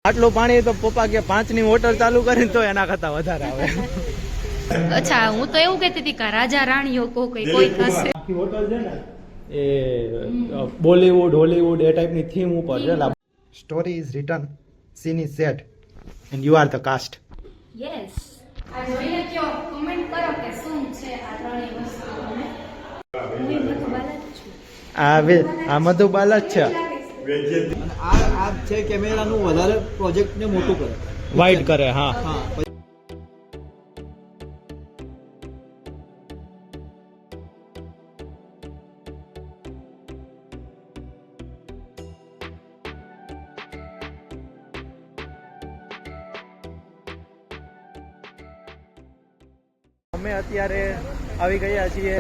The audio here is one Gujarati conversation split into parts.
આટલું પાણી તો પપ્પા કે 5 ની મોટર ચાલુ કરીને તો એના કરતા વધારે આવે. અચ્છા, હું તો એવું કહેતી હતી કે રાજા રાણીઓ કોઈ થશે. આખી હોટલ છે ને એ બોલીવુડ હોલીવુડ એ ટાઈપની થીમ ઉપર છે. Story is written, scene is set and you are the cast. Yes, આ જોઈને કયો, કમેન્ટ કરો કે શું છે આ ત્રણેય વસ્તુ. હું મધુબાલા જ છું. આ મધુબાલા જ છે. આ છે કેમેરાનું વધારે પ્રોજેક્ટને મોટું કરે, વાઇડ કરે. હા, અમે અત્યારે આવી ગયા છીએ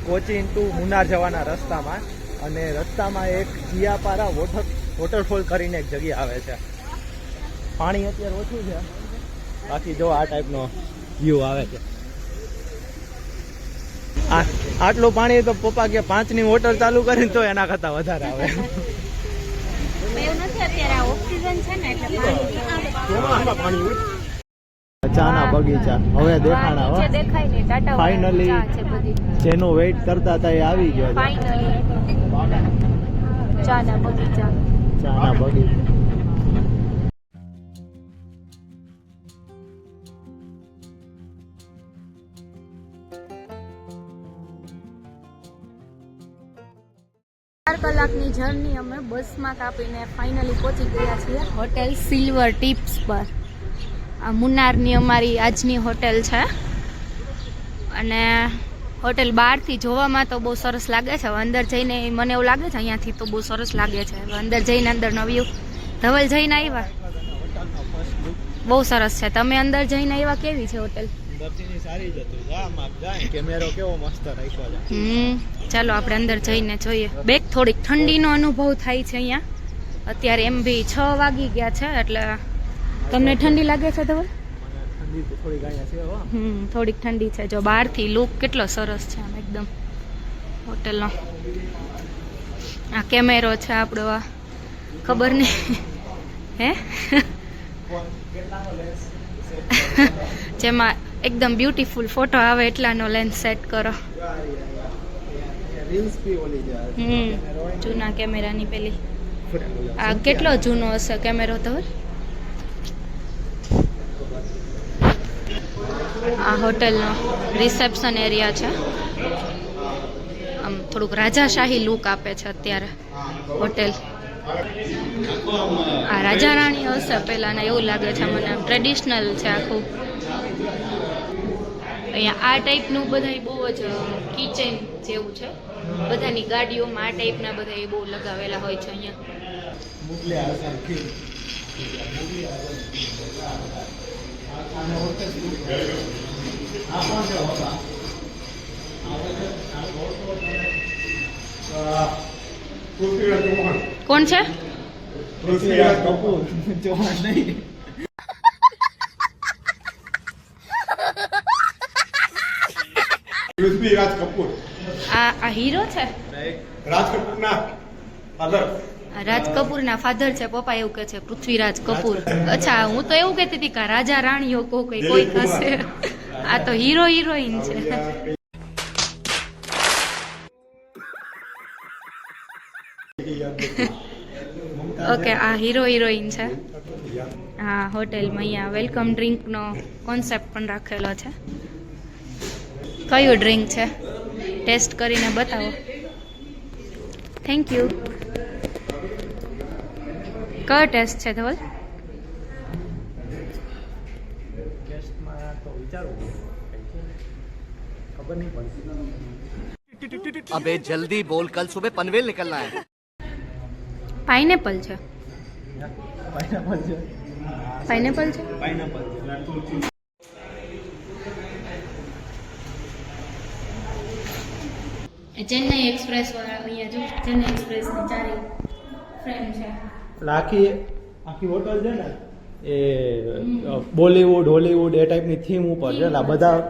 કોચીન ટુ મુન્નાર જવાના રસ્તામાં, અને રસ્તામાં એક જીયાપારા વોટરફોલ કરીને એક જગ્યા આવે છે. પાણી અત્યારે ઓછું છે, બાકી જો આ ટાઈપનો વ્યૂ આવે છે. આટલું પાણી તો પપ્પા કે 5 ની મોટર ચાલુ કરીને તો એના કરતા વધારે આવે. એવું નથી, અત્યારે આ ઓક્સિજન છે ને એટલે પાણી ચાના બગીચા હવે દેખાણા હો. દેખાય ને ટાટા ફાઇનલી જેનો વેઇટ કરતા હતા એ આવી ગયો. ફાઇનલી ચાના બગીચા. કલાકની જર્ની અમે બસમાં કાપીને ફાઇનલી પહોંચી ગયા છીએ હોટેલ સિલ્વર ટીપ્સ પર. આ મુન્નારની અમારી આજની હોટેલ છે, અને હોટેલ બહારથી જોવામાં તો બહુ સરસ લાગે છે. હવે અંદર જઈને મને એવું લાગે છે અહીંયાથી તો બહુ સરસ લાગે છે. હવે અંદર જઈને અંદરનો વ્યૂ. ધવલ જઈને આવ્યા, બહુ સરસ છે. તમે અંદર જઈને આવ્યા, કેવી છે હોટેલ? કેમેરો કેવો મસ્ત રાખ્યો છે. ચાલો આપણે અંદર જઈને જોઈએ. બેક થોડીક ઠંડીનો અનુભવ થાય છે અહીંયા. અત્યારે એમ બી 6 વાગી ગયા છે, એટલે તમને ઠંડી લાગે છે ધવલ? થોડીક ઠંડી છે. જો બહારથી લુક કેટલો સરસ છે આમ એકદમ હોટેલનો. આ કેમેરો છે આપણો, આ ખબર નહીં હે જેમાં એકદમ બ્યુટીફુલ ફોટો આવે એટલાનો લેન્સ સેટ કરો. જૂના કેમેરાની પેલી. આ કેટલો જૂનો હશે કેમેરો ધવલ? આ હોટેલનો રિસેપ્શન એરિયા છે. આમ થોડુંક રાજાશાહી લુક આપે છે અત્યારે હોટેલ. આ રાજા રાણી હશે પહેલાના એવું લાગે છે મને. આમ ટ્રેડિશનલ છે આખું. અહીંયા આ ટાઈપનું બધા બહુ જ કિચન જેવું છે. બધાની ગાડીઓમાં આ ટાઈપના બધા બહુ લગાવેલા હોય છે અહીંયા. કોણ છે? પૃથ્વીરાજ કપૂર. ચૌહાણ નહીં. પૃથ્વીરાજ કપૂર. આ હીરો છે? રાજ કપૂરના ફાધર. રાજ કપૂરના ફાધર છે. પપ્પા એવું કહે છે પૃથ્વીરાજ કપૂર. અચ્છા, હું તો એવું કહેતી હતી કે રાજા રાણીઓ કોઈ થશે. આ તો હીરો હિરોઈન છે. ઓકે, આ હીરો હિરોઈન છે. હા, હોટેલમાં અહીંયા વેલકમ ડ્રિંકનો કોન્સેપ્ટ પણ રાખેલો છે. કયું ડ્રિંક છે ટેસ્ટ કરીને બતાવો. Thank you. કયો ટેસ્ટ છે ધવલ? अबे जल्दी बोल, कल सुबह पनवेल निकलना है. પાઇનેપલ છે. પાઇનેપલ છે. ચેન્નઈ એક્સપ્રેસ વાળા અહીંયા જો ચેન્નઈ એક્સપ્રેસ ની ચારે ફ્રેમ છે. આખી હોટલ છે ને એ બોલીવુડ હોલીવુડ એ ટાઈપની થીમ ઉપર છે.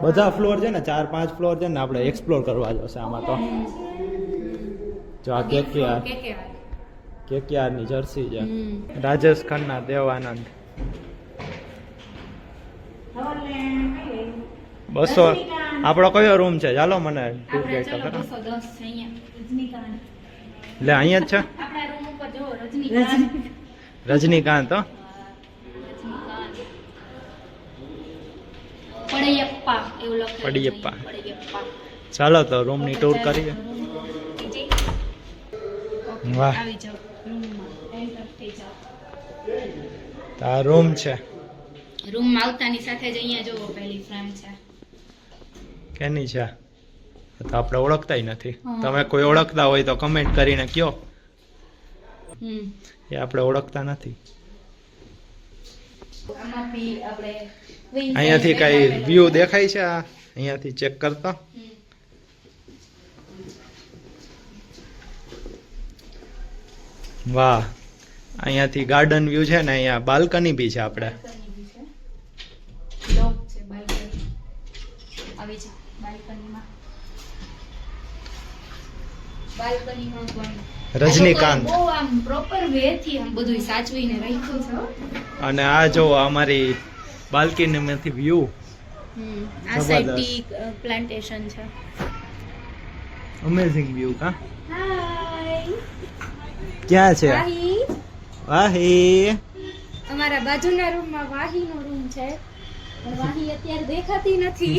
બધા ફ્લોર છે ને 4-5 ફ્લોર છે ને આપણે એક્સપ્લોર કરવા જશે આમાં. તો જો આ કે KKRની જર્સી છે. હમ. રાજેશ ખન્ના, દેવાનંદ. 200 આપણો કયો રૂમ છે? ચાલો મને ટૂર આપણે ગાઈડ ચલો કરો. 210 છે અહીંયા રજનીકાંત. એટલે અહીંયા જ છે આપણા રૂમ ઉપર જો રજનીકાંત. રજનીકાંત. હો રજનીકાંત. પડિયપ્પા એવું લખેલું છે પડિયપ્પા. અહીંયા, પડિયપ્પા. ચાલો તો રૂમની ટૂર કરીએ. વાહ. આવી જાઓ રૂમમાં એન્ટર થઈ જાઓ. તો આ રૂમ છે. રૂમમાં આવતાની સાથે જ અહીંયા જો પહેલી ફ્રેમ છે. કેની છે? તો આપણે ઓળખતાય નથી. હા. તમે કોઈ ઓળખતા હોય તો કમેન્ટ કરીને કયો. હમ. એ આપણે ઓળખતા નથી. આમાં બી આપણે queen અહીંયાથી size bed કઈ આપેલો વ્યૂ છે. દેખાય છે? આ અહીંયાથી ચેક કરતો. હમ. વાહ, અહીંયાથી ગાર્ડન વ્યૂ છે ને અહીંયા બાલ્કની બી છે આપણે. બાલ્કની બી છે. લોક છે બાલ્કની. આવી છે બાલ્કનીમાં. બાલ્કનીમાં પણ રજનીકાંત. આ લોકોએ બહુ આમ પ્રોપર વે થી આમ બધું સાચવીને રાખ્યું છે હો. અને આ જો અમારી બાલ્કનીમાંથી વ્યૂ. આ જબરદસ્ત. સાઈડ ટી પ્લાન્ટેશન છે. Amazing view. કા હાય ક્યાં છે? વાહી. વાહી. અમારા બાજુના રૂમમાં વાહીનો રૂમ છે પણ વાહી અત્યારે દેખાતી નથી.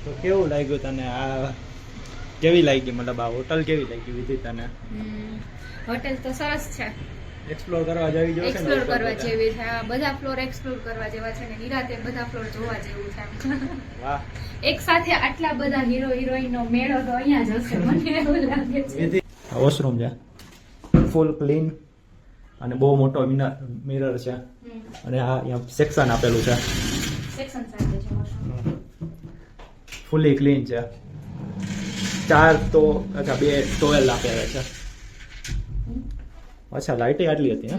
તો કેવું લાગ્યું તને? આ કેવી લાગી? મતલબ આ હોટલ કેવી લાગી વિધિ તને? હોટેલ તો સરસ છે. એક્સપ્લોર કરવા જવી જોઈએ છે ને એક્સપ્લોર ઉપર કરવા બધા? જેવી છે. આ બધા ફ્લોર એક્સપ્લોર કરવા જેવા છે ને નિરાતે બધા ફ્લોર જોવા જેવું છે. વાહ. એક સાથે આટલા બધા હીરો હિરોઈન નો મેળો તો અહીંયા જ હશે મને એવું લાગે છે. વિધિ વોશરૂમ છે, ફૂલ ક્લીન અને બહુ મોટો મિરર છે. અને આ અહીંયા સેક્શન આપેલું છે, સેક્શન સાથે છે washroom. ફૂલી ક્લીન છે. 4 તો અચ્છા 2 ટોવેલ આપેલા છે. અચ્છા લાઇટ આટલી હતી? હે?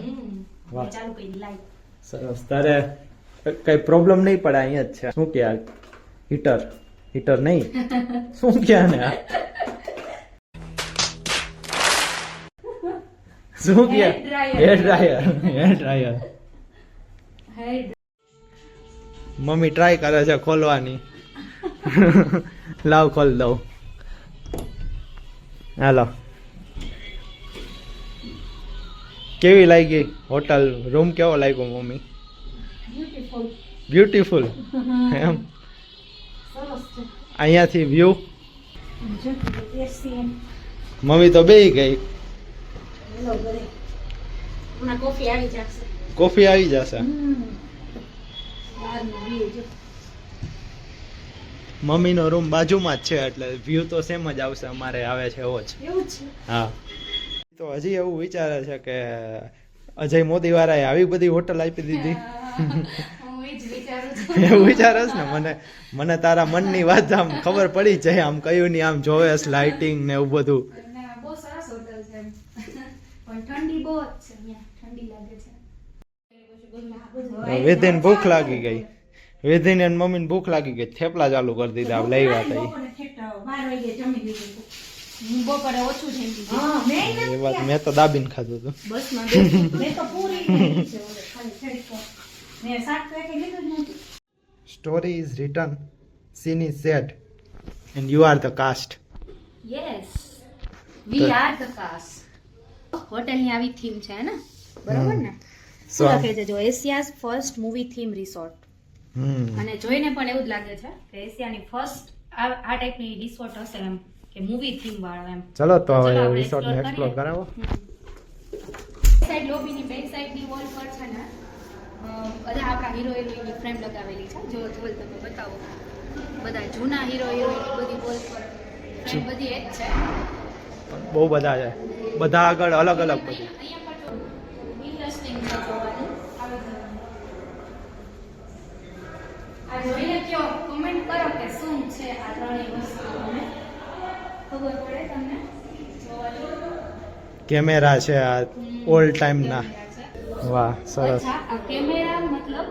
વાહ. ચાલુ કરી લાઈટ. સરસ. તારે કઈ પ્રોબ્લેમ નહીં પડે? અહીંયા જ છે. શું કે હીટર નહીં શું કે ને આ? શું કે? Hair dryer. Hair dryer. હેડ મમ્મી ટ્રાય કરે છે ખોલવાની. લાવ ખોલ દઉં. હાલો. કેવી લાગી હોટલ? રૂમ કેવો લાગ્યો મમ્મી? બ્યુટીફુલ. બ્યુટીફુલ. એમ સરસ છે. અહીંયાથી વ્યૂ. જો એસી મમ્મી તો બેહી ગઈ. હેલો ઘરે. હમણાં કોફી આવી જશે. કોફી આવી જશે. બહારનું view જો. મમ્મીનો રૂમ બાજુમાં જ છે એટલે વ્યૂ તો સેમ જ આવશે. અમારે આવે છે એવો જ. એવું છે. હા. તો હજી એવું વિચારે છે કે અજય મોદી વાળાએ આવી બધી હોટલ આપી દીધી. હું એ જ વિચારું છું. એવું વિચારે છે ને? મને તારા મનની વાત આમ ખબર પડી જાય. આમ કયું ની આમ જોવેસ લાઇટિંગ ને એવું બધું. ના, બહુ સરસ હોટલ છે પણ ઠંડી બહુ જ છે અહીંયા. ઠંડી લાગે છે. વેદીને ભૂખ લાગી ગઈ. વેદીને અને મમ્મીને ભૂખ લાગી ગઈ. થેપલા ચાલુ કરી દીધા. લઈ વાત આવી. હું બપોરે ઓછું જમી લીધું. એ વાત મેં તો દાબીને ખાધું હતું. બસમાં બેસી. મેં તો પૂરી ખાધી છે ઓલે, ખાલી થોડીક વાર. મેં શાક તો એકેય લીધું જ નહોતું. Story is written, scene is set, and you are the cast. Yes, we are the cast. હોટલની આવી થીમ છે ને, બરોબર ને? So, શું લખે છે જો એશિયાઝ ફર્સ્ટ મૂવી થીમ રિસોર્ટ. અને જોઈને પણ એવું જ લાગે છે કે એશિયાની ફર્સ્ટ આ ટાઈપની રિસોર્ટ હશે એમ, કે મૂવી થીમ વાળો એમ. ચલો તો ચલો હવે આપણે રિસોર્ટ ને explore એક્સપ્લોર કરાવો. સાઈડ લોબીની બેક સાઈડની વોલ પર છે ને બધા આપણા હીરો હિરોઈનની ફ્રેમ લગાવેલી છે. જો જોલ તમે બતાવો. બધા જૂના હીરો હિરોઈનની બધી વોલ પર ફ્રેમ બધી એક છે. બહુ બધા છે. બધા આગળ અલગ અલગ બધું. અહીંયા પર જો ઇન્ટરેસ્ટિંગ છે જોવાનું. આ જોઈને કયો કમેન્ટ કરો કે શું છે આ ત્રણેય વસ્તુ તમને ખબર પડે તમને જોવાનું. કેમેરા છે આ ઓલ્ડ ટાઈમ ના. વાહ સરસ. અચ્છા, આ કેમેરા મતલબ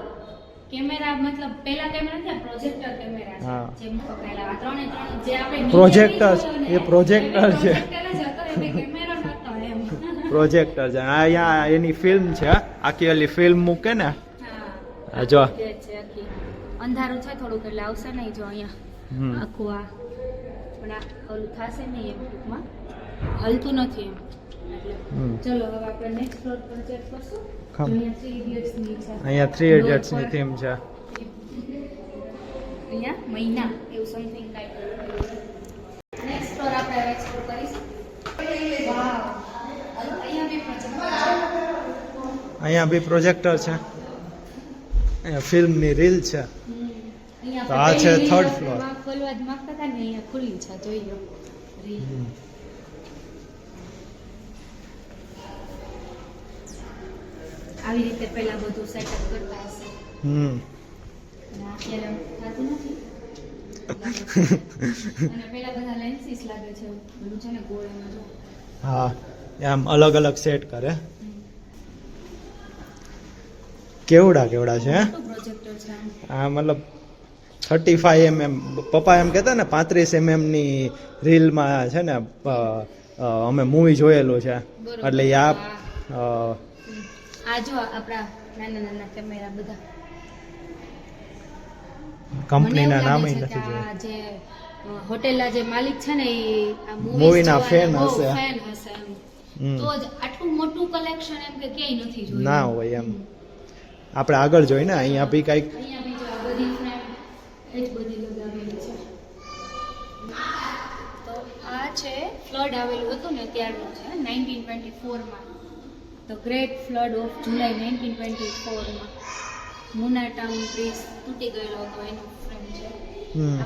કેમેરા મતલબ પેલા કેમેરા નથી, પ્રોજેક્ટર કેમેરા હા. છે જે પેલા આ ત્રણે ત્રણ જે આપણે Projector, નીચે એ projector છે. projector જ હતો, એટલે કેમેરો નહોતો એમ. પ્રોજેક્ટર છે આ અહીંયા એની ફિલ્મ છે આખી ઓલી ફિલ્મ મૂકે ને હા. આ જો જે છે આખી. અંધારું છે થોડુંક એટલે આવશે નહીં જો અહીંયા હમ. આખું આ પણ આ ઓલું થશે નહીં એમ ટૂંકમાં હલતું નથી એમ એટલે હમ. ચલો હવે આપણે નેક્સ્ટ ફ્લોર પર ચેક કરશું ખમ. અહીંયા 3 ઇડિયટ્સ ની છે અહીંયા 3 ઇડિયટ્સ ની થીમ છે અહીંયા મહિના એવું સમથિંગ કાંઈ નેક્સ્ટ ફ્લોર આપણે હવે એક્સપ્લોર કરીશું વાવ અહીંયા બી પ્રોજેક્ટર અહીંયા બી પ્રોજેક્ટર છે અહીંયા ફિલ્મની રીલ છે તો આ છે third floor. ખોલવા જ માંગતા હતા ને અહીંયા ખુલ્લી છે જોઈ લો રીલ આવી રીતે પહેલા બધું સેટઅપ કરતા હશે હમ અને અત્યારે થતું નથી અને પહેલા બધા લેન્સીસ લાગે છે બધું છે ને ગોળામાં જો હા આમ અલગ અલગ સેટ કરે કેવડા છે હે? મોટું પ્રોજેક્ટર છે આમ. આ મતલબ 35 mm પપ્પા એમ કહેતા ને 35 mm ની રીલમાં છે ને અમે મૂવી જોયેલું છે બરોબર. એટલે આ આ જો આપણા નાના નાના કેમેરા બધા કંપનીના નામ મને એવું નથી લાગે છે કે જોયા આ જે હોટેલના જે માલિક છે ને એ આ Movie movies ના જોવાના fan બહુ હશે. fan હશે એમ. હમ. તો જ આટલું મોટું કલેક્શન એમ કે ક્યાંય નથી જોયું ના હોય એમ આપણે આગળ જોઈને અહીંયા બી કંઈક અહીંયા બીજો આ બધી ફ્રેમ એ જ બધી લગાવેલી છે તો આ છે ફ્લડ આવેલું હતું ને ત્યારનું છે 1924 માં ધ ગ્રેટ ફ્લડ ઓફ જુલાઈ 1924 માં મુન્નાર ટાઉન બ્રિજ તૂટી ગયેલો હતો એનું ફ્રેમ છે હમ.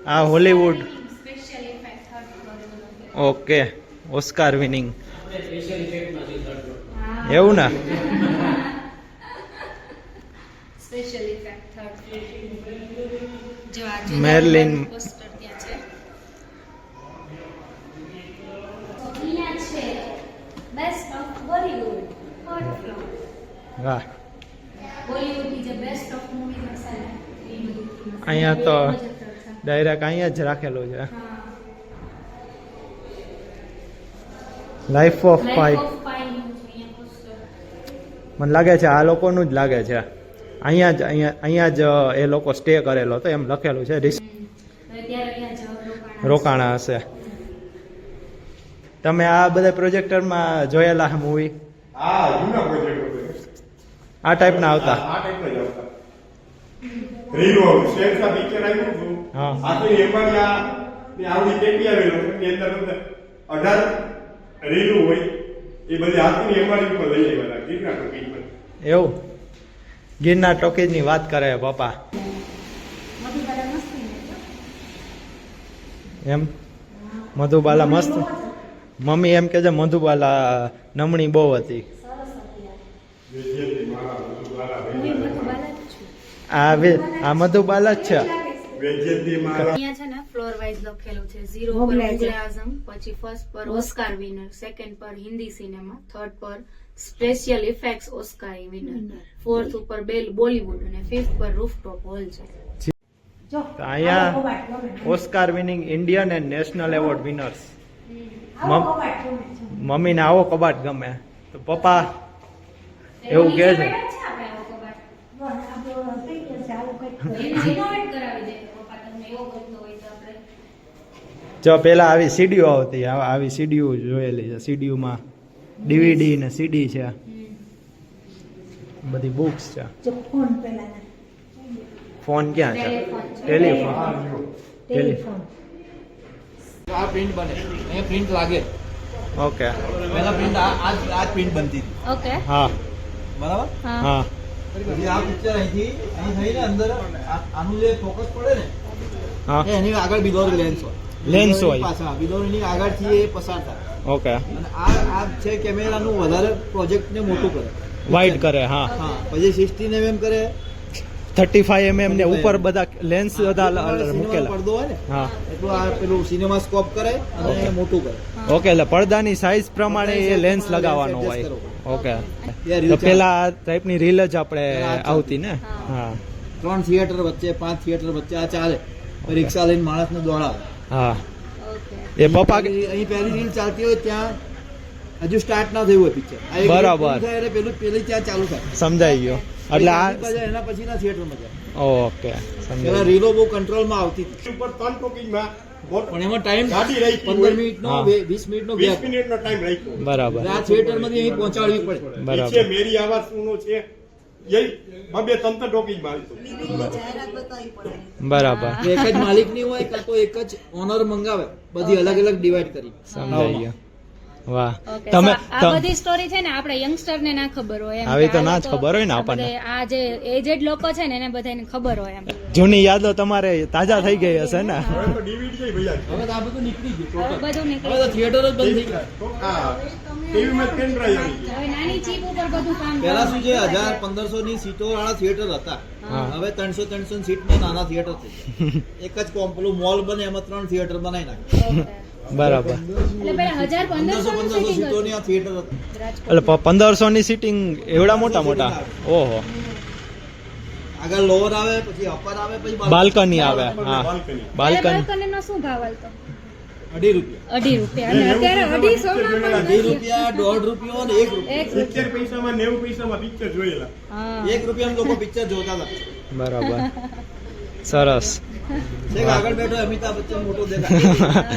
આ Hollywood special effect third floor okay Oscar winning એવું ને સ્પેશિયલ ઇફેક્ટ થર્ડ ફ્લોર જો આ મેર્લિન. પોસ્ટર ત્યાં છે અહીંયા છે best of Bollywood third floor વાહ બોલીવુડની જે બેસ્ટ ઓફ મૂવીઝ હશે ને એ બધું અહીંયા તો પ્રોજેક્ટર છે. ડાયરેક્ટ અહીંયા જ રાખેલું છે હા. Life of Life pi of Pi નું છે અહીંયા poster. મને લાગે છે આ લોકોનું જ લાગે છે અહીંયા જ એ લોકો સ્ટે કરેલો હતો એમ લખેલું છે હવે ત્યારે અહીંયા જ રોકાણા હશે તમે આ બધા પ્રોજેક્ટરમાં જોયેલા મૂવી આ જૂના પ્રોજેક્ટ હતો આ ટાઈપના આવતા આ ટાઈપના જ આવતા રીલો શેરશાહ પિક્ચર આવ્યું હતું હા. આ તો એમાં આવડી ટેટી આવેલો છે એની અંદર 18 રીલું હોય એ બધી હાથની એમઆરપી પર લઈ આવ્યા ગીરના ટોકી પર એવું ગિરનાર ટોકીજની વાત કરે પપ્પા મધુબાલા મસ્તી ને એમ મધુબાલા મસ્ત મમ્મી એમ કે છે મધુબાલા નમણી બહુ હતી સરસ હતી વેજ્યથી મારા મધુબાલા હું મધુબાલા જ છું આ મધુબાલા જ છે વેજ્યથી મારા અહીંયા છે ને ફ્લોર વાઇઝ લખેલું છે 0 પર મુગલે આઝમ પછી ફર્સ્ટ પર ઓસ્કાર વિનર સેકન્ડ પર હિન્દી સિનેમા થર્ડ પર special effects Oscar winner fourth ઉપર બોલીવુડ અને ફિફ્થ પર રૂફટોપ હોલ છે તો અહીંયા Oscar winning Indian and national award winners મમ્મીને આવો કબાટ ગમે તો પપ્પા એવું કહે છે જો પેલા આવી સીડીઓ આવતી આવી સીડીઓ જોયેલી છે સીડીઓમાં ડીવીડી ને સીડી છે બધી બુક્સ છે ફોન ક્યાં છે ટેલિફોન આ પ્રિન્ટ બને અહીંયા પ્રિન્ટ લાગે ઓકે પહેલા પ્રિન્ટ આ પ્રિન્ટ બનતી હતી ઓકે હા બરાબર હા પછી આ પિક્ચર અહીંથી અહીં થઈને અંદર આનું જે ફોકસ પડે ને હા એ એની આગળ બિલોર લેન્સ હોય Lens હોય. પાછા બિલોરની આગળથી એ પસાર થાય ઓકે અને આ છે કેમેરાનું વધારે પ્રોજેક્ટને મોટું કરે વાઇડ કરે હા હા પછી 16 mm કરે 35 mm ને ઉપર બધા લેન્સ બધા સિનેમાનો મૂકેલા. પડદો હોય ને હા એટલું આ પેલું સિનેમા સ્કોપ કરે અને મોટું કરે. ઓકે, એટલે પડદાની સાઈઝ પ્રમાણે એ લેન્સ લગાવવાનો હોય. ઓકે, ત્યાં તો રીલ પેલા આ ટાઈપની રીલ જ આપણે આવતી ને. હા 3 થિયેટર વચ્ચે 5 થિયેટર વચ્ચે આ ચાલે. રિક્ષા લઈને માણસને દોડાવે. હા ઓકે એ પપ્પા અહીં પહેલી રીલ ચાલતી હોય ત્યાં હજુ સ્ટાર્ટ ના થયું હોય પિક્ચર. બરાબર. પેલી ત્યાં ચાલુ થાય. સમજાઈ ગયો. એટલે આ એના પછીના થિયેટરમાં જાય. ઓકે પેલા સમજાઈ. રીલો બહુ કંટ્રોલમાં આવતી હતી. ઉપર 3 ટોકીમાં પણ એમાં ટાઈમ ગાડી રાખી 15 મિનિટનો હા. 20 મિનિટનો 20 ગેપ. મિનિટનો ટાઈમ રાખ્યો. બરાબર આ થિયેટરમાંથી અહીં પહોંચાડવી પડે. બરાબર. નીચે મેરી આવાસ નો છે એ બબે તંત્ર ટોકીમાં આવતો. બરાબર એક જ માલિકની હોય કાં તો એક જ ઓનર મંગાવે બધી અલગ અલગ ડિવાઈડ કરી. સમજાઈ ગયો. વાહ ઓકે, તમે so આ બધી સ્ટોરી છે ને આપણે યંગસ્ટર ને ના ખબર હોય એમ આવી કે તો આ ના જ લોકો- ખબર હોય ને આ આપણને. બધે આ જે એજેડ લોકો છે ને એને બધાને ખબર હોય એમ જૂની યાદો તમારે તાજા થઈ ગઈ હશે ને. હવે તો ડીવીડી ભૈયા હવે તો આ બધું નીકળી ગયું હવે total. બધું હવે નીકળી તો થિયેટર જ બંધ થઈ ગયા. તો આ ટીવીમાં પેન ડ્રાઈવ આવી ગઈ. હવે નાની ચીપ ઉપર બધું કામ પહેલા શું છે કરવાનું. 1000-1500 ની સીટો વાળા થિયેટર હતા. હા. હવે 300 સીટ ના નાના થિયેટર થઈ ગયા. એક જ પેલું મોલ બને એમાં 3 થિયેટર બનાવી નાખે. ઓકે. બરાબર. એટલે પેલા 1500 સીટોની આ થિયેટર હતા. એટલે 1500 ની સીટિંગ એવડા મોટા મોટા. ઓહો, આગળ લોઅર આવે પછી અપર આવે પછી બાલ્કની આવે. હા બાલ્કની. બાલ્કની. બાલ્કની નો શું ભાવ હાલતો? ₹2.50 ₹2.50 અને અત્યારે 250 માં પણ ₹2, નથી. ₹1.50 અને ₹1. એક 70 પૈસામાં 90 પૈસામાં પિક્ચર જોયેલા. હા. ₹1 લોકો પિક્ચર જોતા હતા. બરાબર. સરસ. છેક આગળ બેઠો અમિતાભ બચ્ચન મોટો દેખાય.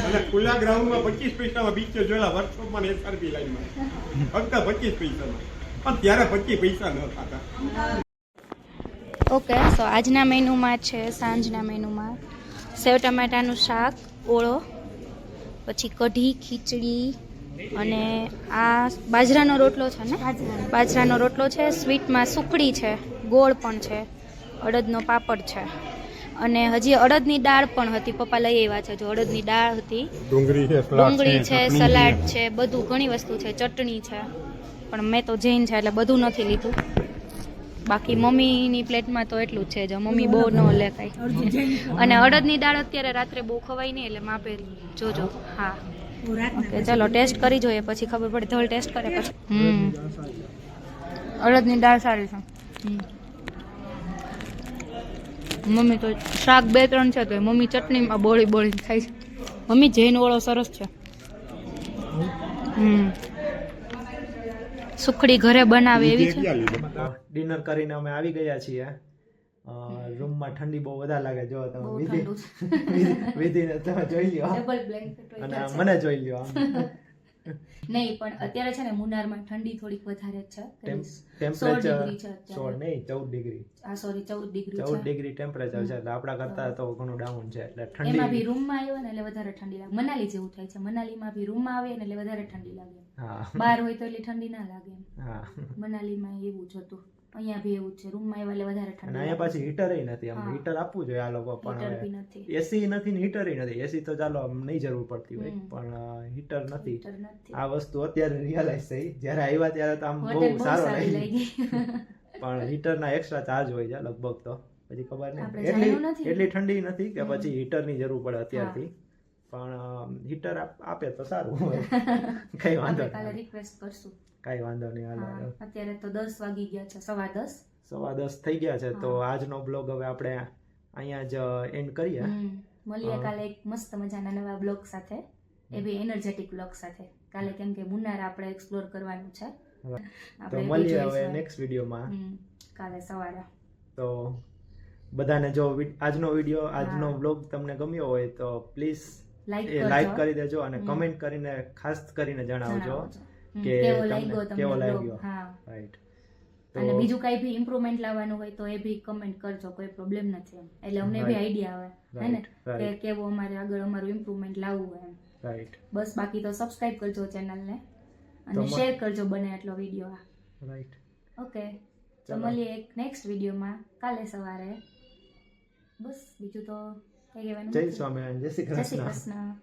અને ખુલ્લા ગ્રાઉન્ડમાં 25 પૈસામાં પિક્ચર જોયેલા. વર્કશોપમાં SRP લાઈનમાં ફક્ત 25 પૈસામાં. પણ ત્યારે 25 પૈસા ન થતા. ઓકે, સો આજના મેનુમાં છે, સાંજના મેનુમાં સેવ ટમેટાનું શાક, ઓળો, પછી કઢી, ખીચડી અને આ બાજરાનો રોટલો છે ને, બાજરાનો રોટલો છે. સ્વીટમાં સુખડી છે, ગોળ પણ છે, અડદનો પાપડ છે અને હજી અડદની દાળ પણ હતી. પપ્પા લઈ આવ્યા છે. જો અડદની દાળ હતી, ડુંગળી છે, ડુંગળી છે, સલાડ છે, બધું ઘણી વસ્તુ છે, ચટણી છે. પણ મેં તો જૈન છે એટલે બધું નથી લીધું. બાકી મમ્મીની પ્લેટમાં તો એટલું જ છે. જો મમ્મી બહુ ન લે કાંઈ. અને અડદની દાળ અત્યારે રાત્રે બહુ ખવાય નહીં એટલે માપે જોજો. હા ઓકે, ચલો ટેસ્ટ કરી જોઈએ પછી ખબર પડે. ધોળ ટેસ્ટ કરે પછી. અડદની દાળ સારી છે. મમ્મી તો શાક 2-3 છે તો મમ્મી ચટણીમાં બોળી બોળી ખાય છે. મમ્મી જૈન ઓળો સરસ છે. સુખડી ઘરે બનાવે એવી છે. ડિનર કરીને અમે આવી ગયા છીએ. રૂમમાં ઠંડી બહુ વધારે લાગે. જો તમે બહુ વિધિ ઠંડુ વિધિને તમે જોઈ લ્યો ડબલ બ્લેન્કેટ હોય અને છે. મને જોઈ લ્યો. આમ નહીં પણ અત્યારે છે ને મુન્નારમાં ઠંડી થોડીક વધારે જ છે. ટેમ્પરેચર 16 ડિગ્રી છે 16 અત્યારે. નહીં 14 ડિગ્રી. આ સોરી 14 ડિગ્રી 14 છે. ડિગ્રી ટેમ્પરેચર છે. એટલે આપણા કરતા તો ઘણું ડાઉન છે. એટલે એમાં બી ઠંડી. રૂમમાં આવ્યો ને એટલે વધારે ઠંડી લાગે. મનાલી જેવું થાય છે. મનાલીમાં બી રૂમમાં આવે ને એટલે વધારે ઠંડી લાગે. હા બહાર હોય તો એટલી ઠંડી ના લાગે એમ. હા. મનાલીમાં એવું જ હતું. અહીંયા બી એવું જ છે. રૂમમાં આવ્યા એટલે વધારે અને ઠંડી અહીંયા લાગે. પાછી હીટર નથી. આમ હા. હીટર આપવું જોઈએ આ લોકો. હીટર પણ બી હવે નથી. એસી નથી ને હીટર નથી. એસી તો ચાલો આમ નહીં જરૂર પડતી હોય, હમ. પણ હીટર નથી. હીટર નથી. આ વસ્તુ અત્યારે રિયલાઇઝ થઈ. જ્યારે આવ્યા ત્યારે તો આમ હોટેલ બહુ બહુ સારો સારી લાગી, લાગી. પણ હીટરના એક્સ્ટ્રા ચાર્જ હોય છે લગભગ. તો પછી ખબર આપણે નહીં જાણ્યું નથી. એટલી ઠંડી નથી કે હમ. પછી હીટરની જરૂર પડે અત્યારથી. પણ હીટર આપે તો સારું હોય. કઈ વાંધો આપણે કાલે નહીં, રિક્વેસ્ટ કરશું. કઈ વાંધો નહીં. હા, હાલો અત્યારે તો 10 વાગી ગયા છે, 10:15. 10:15 થઈ ગયા છે. તો હા. આજનો બ્લોગ હવે આપણે અહીંયા જ એન્ડ કરીએ. મળીએ હા. કાલે એક મસ્ત મજાના નવા બ્લોગ સાથે, એ બી એનર્જેટિક બ્લોગ સાથે. કાલે કેમ કે મુન્નાર આપણે એક્સપ્લોર કરવાનું છે. તો આપણે એ બી મળીએ હવે જોઈશું. નેક્સ્ટ વિડીયોમાં. કાલે સવારે. તો બધાને જો આજનો વિડીયો, આજનો હા. બ્લોગ તમને ગમ્યો હોય તો પ્લીઝ લાઈક લાઈક કરજો. કરી દેજો અને હમ. કમેન્ટ કરીને ખાસ કરીને જણાવજો જણાવજો. કે કેવો તમને લાગ્યો તમને કેવો બ્લોગ. લાગ્યો. હા. રાઈટ. અને બીજું કઈ બી ઇમ્પ્રુવમેન્ટ લાવવાનું હોય તો એ બી કમેન્ટ કરજો, કોઈ પ્રોબ્લેમ નથી એમ. એટલે અમને બી Right. આઈડિયા આવે હે ને Right. કે કેવું અમારે આગળ અમારું ઇમ્પ્રુવમેન્ટ લાવવું હોય એમ. રાઈટ. બસ બાકી તો સબસ્ક્રાઇબ કરજો ચેનલને તો અને શેર કરજો બને એટલો વિડીયો. રાઈટ. ઓકે, તો ચાલો. મળીએ એક નેક્સ્ટ વિડીયોમાં કાલે સવારે. બસ બીજું તો કઈ કહેવાનું જય નથી. સ્વામિનારાયણ. જય શ્રી જય શ્રી કૃષ્ણ. કૃષ્ણ.